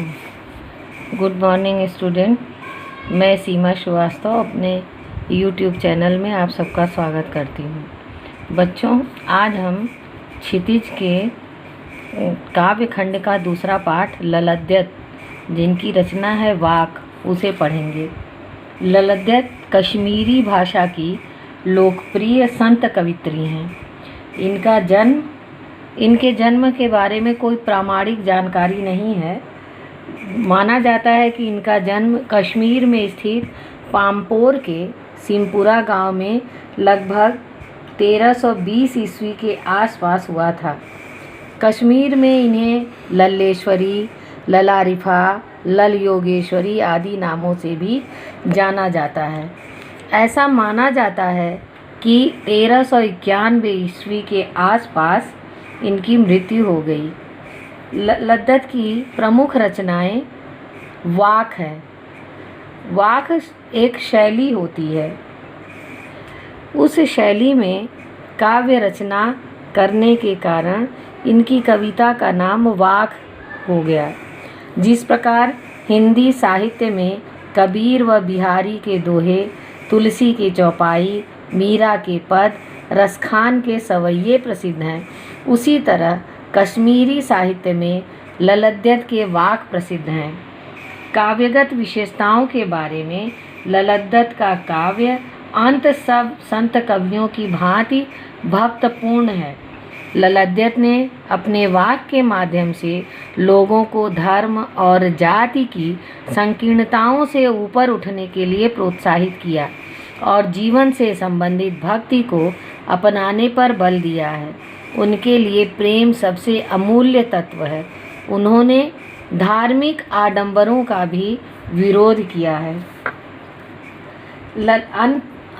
Good morning student. मैं सीमा श्रीवास्तव अपने YouTube channel में आप सबका स्वागत करती हूँ। बच्चों, आज हम क्षितिज के काव्य खंड का दूसरा पाठ ललद्यत, जिनकी रचना है वाक, उसे पढ़ेंगे। ललद्यत कश्मीरी भाषा की लोकप्रिय संत कवित्री हैं। इनके जन्म के बारे में कोई प्रामाणिक जानकारी नहीं है। माना जाता है कि इनका जन्म कश्मीर में स्थित पामपोर के सिमपुरा गांव में लगभग 1320 ईस्वी के आसपास हुआ था। कश्मीर में इन्हें लल्लेश्वरी, ललारिफा, लल योगेश्वरी आदि नामों से भी जाना जाता है। ऐसा माना जाता है कि 1391 ईस्वी के आसपास इनकी मृत्यु हो गई। लद्दत की प्रमुख रचनाएं वाक है। वाक एक शैली होती है। उस शैली में काव्य रचना करने के कारण इनकी कविता का नाम वाक हो गया। जिस प्रकार हिंदी साहित्य में कबीर व बिहारी के दोहे, तुलसी के चौपाई, मीरा के पद, रसखान के सवैये प्रसिद्ध हैं, उसी तरह कश्मीरी साहित्य में ललद्यत के वाक प्रसिद्ध हैं। काव्यगत विशेषताओं के बारे में ललद्यत का काव्य अंत सब संत कवियों की भांति भक्तपूर्ण है। ललद्यत ने अपने वाक के माध्यम से लोगों को धर्म और जाति की संकीर्णताओं से ऊपर उठने के लिए प्रोत्साहित किया और जीवन से संबंधित भक्ति को अपनाने पर बल दिया है। उनके लिए प्रेम सबसे अमूल्य तत्व है। उन्होंने धार्मिक आडंबरों का भी विरोध किया है।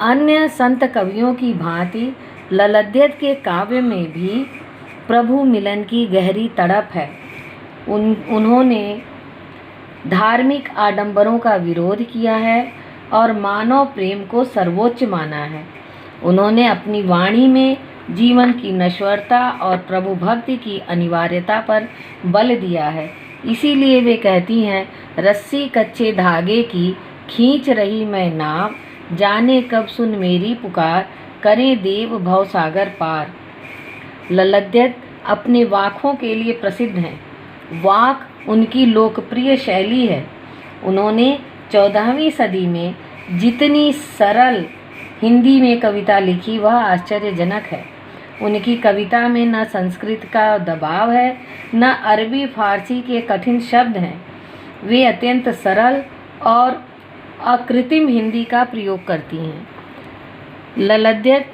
अन्य संत कवियों की भांति ललद्यत के काव्य में भी प्रभु मिलन की गहरी तड़प है। उन्होंने धार्मिक आडंबरों का विरोध किया है और मानव प्रेम को सर्वोच्च माना है। उन्होंने अपनी वाणी में जीवन की नश्वरता और प्रभु भक्ति की अनिवार्यता पर बल दिया है। इसीलिए वे कहती हैं, रस्सी कच्चे धागे की खींच रही मैं नाव, जाने कब सुन मेरी पुकार, करें देव भवसागर पार। ललद्यत अपने वाकों के लिए प्रसिद्ध हैं। वाक उनकी लोकप्रिय शैली है। उन्होंने 14वीं सदी में जितनी सरल हिंदी में कविता लिखी वह आश्चर्यजनक है। उनकी कविता में न संस्कृत का दबाव है, न अरबी फारसी के कठिन शब्द हैं। वे अत्यंत सरल और अकृत्रिम हिंदी का प्रयोग करती हैं। ललद्यत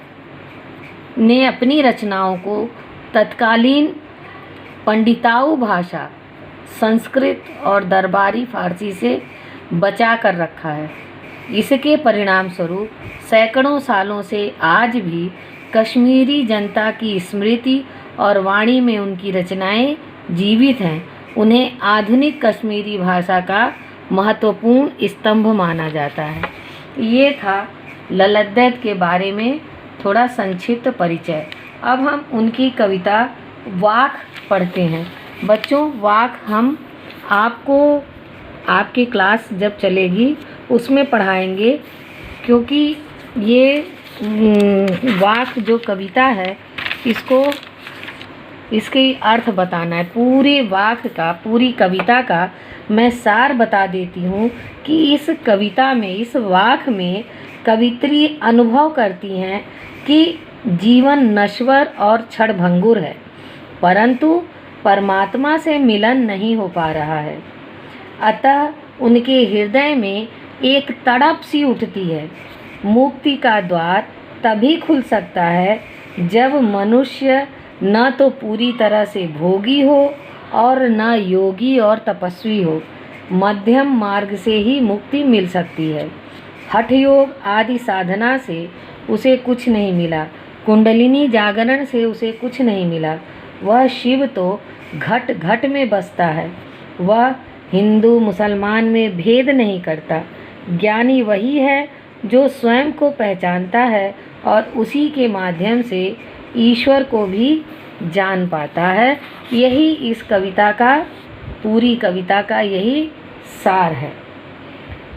ने अपनी रचनाओं को तत्कालीन पंडिताऊ भाषा संस्कृत और दरबारी फारसी से बचा कर रखा है। इसके परिणाम स्वरूप सैकड़ों सालों से आज भी कश्मीरी जनता की स्मृति और वाणी में उनकी रचनाएं जीवित हैं। उन्हें आधुनिक कश्मीरी भाषा का महत्वपूर्ण स्तंभ माना जाता है। ये था ललद्यत के बारे में थोड़ा संक्षिप्त परिचय। अब हम उनकी कविता वाक पढ़ते हैं। बच्चों, वाक हम आपको आपकी क्लास जब चलेगी उसमें पढ़ाएंगे, क्योंकि ये वाक जो कविता है इसके अर्थ बताना है। पूरे वाक का, पूरी कविता का मैं सार बता देती हूँ कि इस कविता में, इस वाक में कवित्री अनुभव करती हैं कि जीवन नश्वर और क्षणभंगुर है, परंतु परमात्मा से मिलन नहीं हो पा रहा है। अतः उनके हृदय में एक तड़प सी उठती है। मुक्ति का द्वार तभी खुल सकता है जब मनुष्य न तो पूरी तरह से भोगी हो और न योगी और तपस्वी हो। मध्यम मार्ग से ही मुक्ति मिल सकती है। हठ योग आदि साधना से उसे कुछ नहीं मिला, कुंडलिनी जागरण से उसे कुछ नहीं मिला। वह शिव तो घट घट में बसता है। वह हिंदू मुसलमान में भेद नहीं करता। ज्ञानी वही है जो स्वयं को पहचानता है और उसी के माध्यम से ईश्वर को भी जान पाता है। यही इस कविता का पूरी कविता का यही सार है।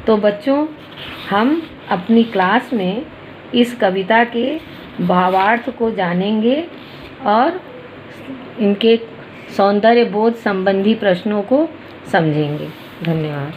तो बच्चों, हम अपनी क्लास में इस कविता के भावार्थ को जानेंगे और इनके सौंदर्य बोध संबंधी प्रश्नों को समझेंगे। धन्यवाद।